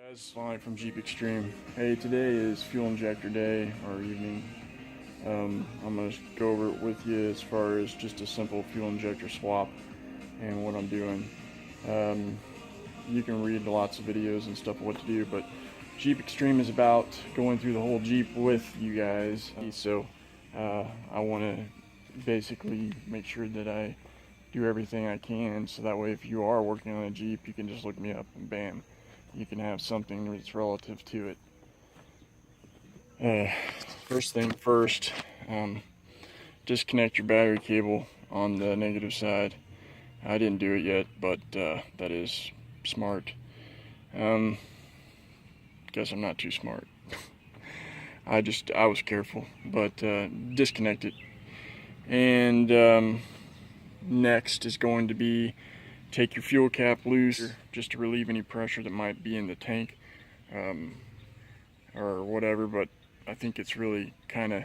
Guys, Lonnie from Jeep Extreme. Hey, today is fuel injector day or evening. I'm going to go over it with you as far as just a simple fuel injector swap and what I'm doing. You can read lots of videos and stuff of what to do, but Jeep Extreme is about going through the whole Jeep with you guys. So I want to basically make sure that I do everything I can, so that way if you are working on a Jeep, you can just look me up and bam, you can have something that's relative to it. First thing first, disconnect your battery cable on the negative side. I didn't do it yet, but that is smart. Guess I'm not too smart. I was careful, but disconnect it. And next is going to be take your fuel cap loose just to relieve any pressure that might be in the tank or whatever, but I think it's really kind of,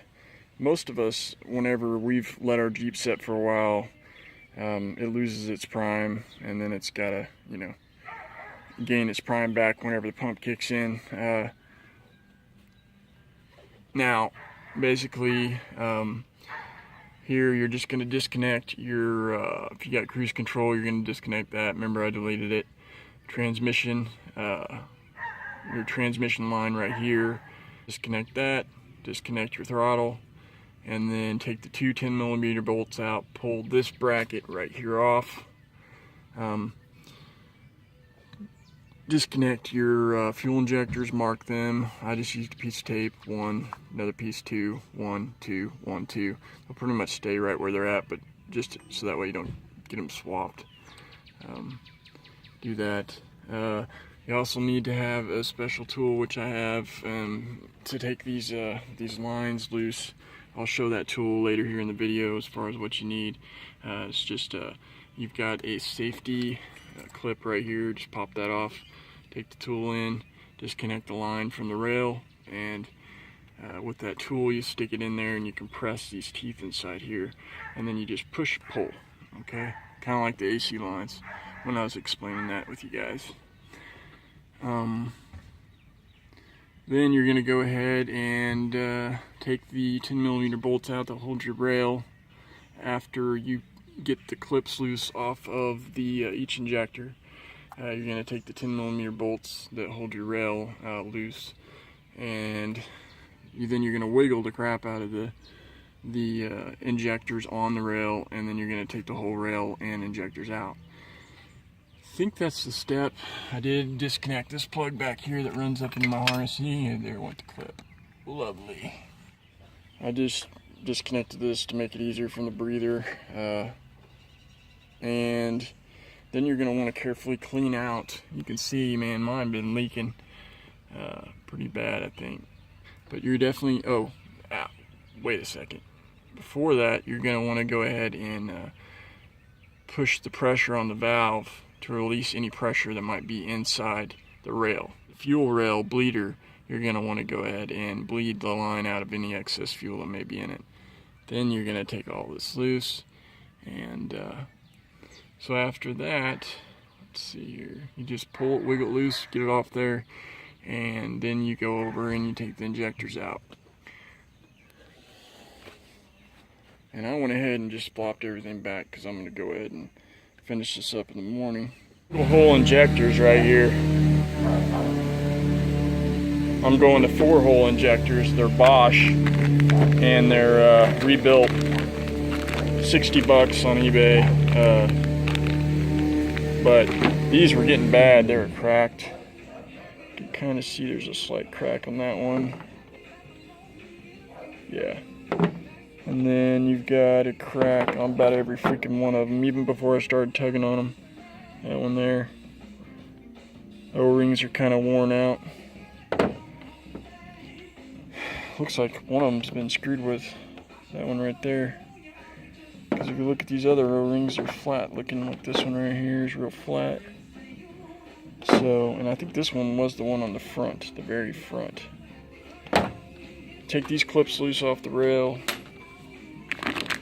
most of us, whenever we've let our Jeep set for a while, it loses its prime, and then it's got to, gain its prime back whenever the pump kicks in. Now, basically, here you're just going to disconnect your, if you got cruise control, you're going to disconnect that. Remember, I deleted it. Transmission, your transmission line right here, disconnect that, disconnect your throttle, and then take the two 10mm bolts out, pull this bracket right here off. Disconnect your fuel injectors, mark them. I just used a piece of tape, one, another piece, two, one, two, one, two. They'll pretty much stay right where they're at, but just so that way you don't get them swapped. Do that. You also need to have a special tool, which I have, to take these lines loose. I'll show that tool later here in the video as far as what you need. It's just, you've got a safety clip right here, just pop that off, take the tool in, disconnect the line from the rail, and with that tool you stick it in there and you compress these teeth inside here, and then you just push pull, okay? Kind of like the AC lines when I was explaining that with you guys. Then you're going to go ahead and take the 10mm bolts out that hold your rail after you get the clips loose off of the each injector. You're going to take the 10mm bolts that hold your rail loose, and then you're going to wiggle the crap out of the injectors on the rail, and then you're going to take the whole rail and injectors out. I think that's the step. I did disconnect this plug back here that runs up into my harness. And there went the clip. Lovely. I just disconnected this to make it easier from the breather. And then you're going to want to carefully clean out. You can see, man, mine been leaking pretty bad, I think. But you're definitely, wait a second. Before that, you're going to want to go ahead and push the pressure on the valve to release any pressure that might be inside the rail. The fuel rail bleeder, you're going to want to go ahead and bleed the line out of any excess fuel that may be in it. Then you're going to take all this loose, and so after that, let's see here, you just pull it, wiggle it loose, get it off there, and then you go over and you take the injectors out. And I went ahead and just plopped everything back because I'm going to go ahead and finish this up in the morning. Little hole injectors right here. I'm going to 4-hole injectors. They're Bosch, and they're rebuilt. 60 bucks on eBay. But these were getting bad. They were cracked. You can kind of see there's a slight crack on that one. Yeah. And then you've got a crack on about every freaking one of them, even before I started tugging on them. That one there. O-rings are kind of worn out. Looks like one of them's been screwed with. That one right there. Because if you look at these other O-rings, they're flat looking, like this one right here is real flat. So, and I think this one was the one on the front, the very front. Take these clips loose off the rail.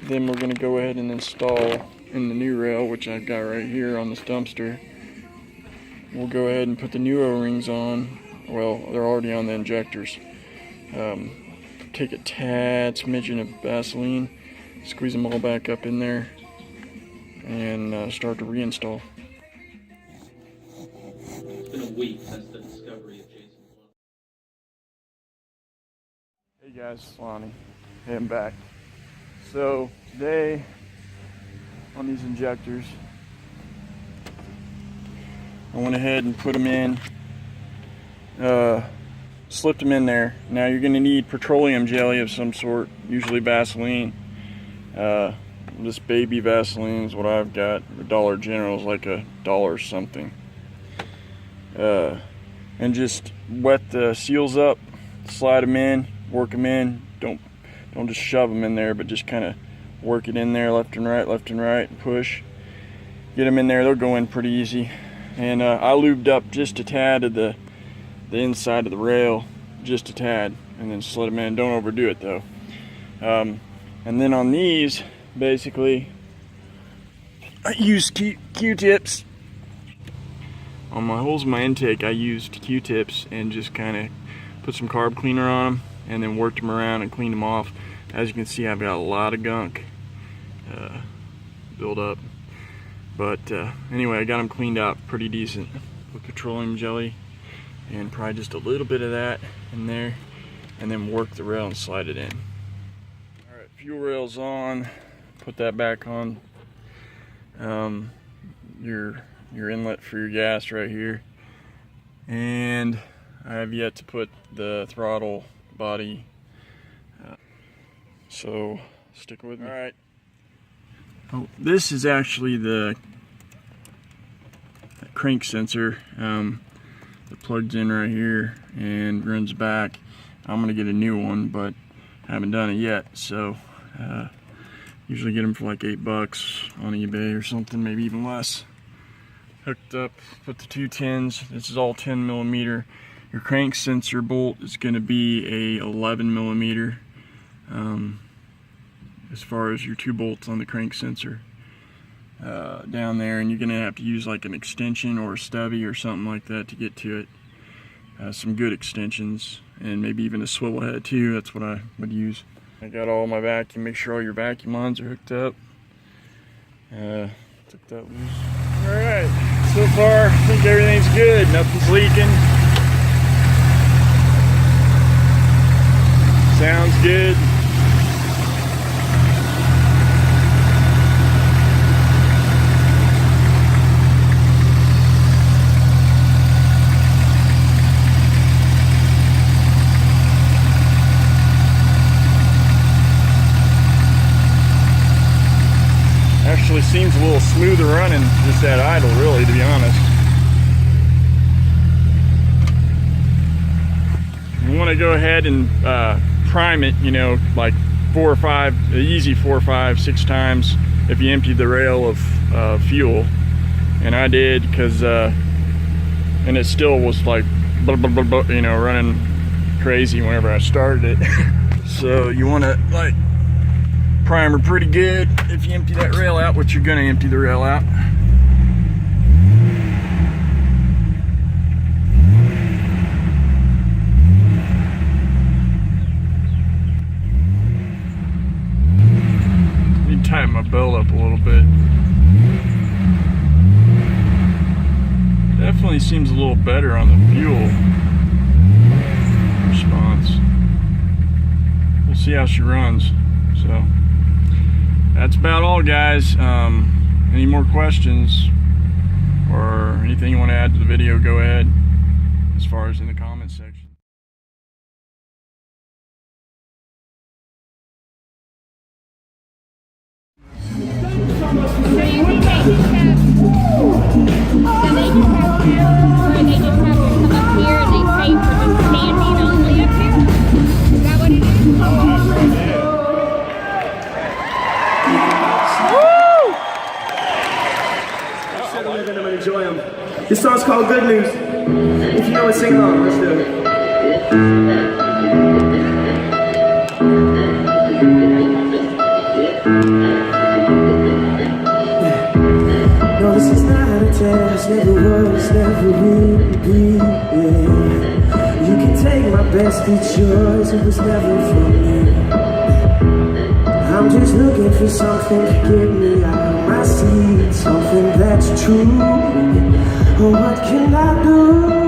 Then we're going to go ahead and install in the new rail, which I've got right here on this dumpster. We'll go ahead and put the new O-rings on, well, they're already on the injectors. Take a tad smidgen of Vaseline, squeeze them all back up in there, and start to reinstall. It's been a week since the discovery of Jason's well. Hey guys, Lonnie. Hey, I'm back. So today on these injectors, I went ahead and put them in, slipped them in there. Now you're going to need petroleum jelly of some sort, usually Vaseline. This baby Vaseline is what I've got. Dollar General is like $1 something. And just wet the seals up, slide them in, work them in. Don't just shove them in there, but just kind of work it in there, left and right, push. Get them in there, they'll go in pretty easy. And I lubed up just a tad of the inside of the rail, just a tad, and then slid them in. Don't overdo it though. And then on these, basically, I used Q-tips. On my holes in my intake, I used Q-tips and just kind of put some carb cleaner on them and then worked them around and cleaned them off. As you can see, I've got a lot of gunk built up. But anyway, I got them cleaned out pretty decent. Put petroleum jelly and probably just a little bit of that in there, and then work the rail and slide it in. Alright, fuel rail's on. Put that back on. Your inlet for your gas right here. And I have yet to put the throttle body. So stick with me. Alright. Oh, this is actually the crank sensor that plugs in right here and runs back. I'm gonna get a new one, but I haven't done it yet. So usually get them for like $8 on eBay or something, maybe even less. Hooked up, put the 2 10s. This is all 10 millimeter. Your crank sensor bolt is going to be a 11 millimeter. As far as your 2 bolts on the crank sensor down there, and you're going to have to use like an extension or a stubby or something like that to get to it. Some good extensions, and maybe even a swivel head too. That's what I would use. I got all my vacuum. Make sure all your vacuum lines are hooked up. Took that loose. Alright, so far I think everything's good. Nothing's leaking. Sounds good. Actually seems a little smoother running just at idle, really, to be honest. You want to go ahead and prime it, you know, like 4 or 5, easy 4, 5, 6 times if you empty the rail of fuel. And I did, because and it still was like blah, blah, blah, blah, you know, running crazy whenever I started it. So you want to like prime her pretty good if you empty that rail out, which you're going to empty the rail out. Need to tighten my belt up a little bit. Definitely seems a little better on the fuel response. We'll see how she runs. So that's about all, guys. Any more questions or anything you want to add to the video, go ahead, as far as in the comments section. Enjoy them. This song's called Good News. If you know it, sing along. Let's do it. No, this is not. not a test, never was, never will be. Yeah. You can take my best, it's yours, it was never for me. I'm just looking for something to get me out of my seat, something that's true. Oh, what can I do?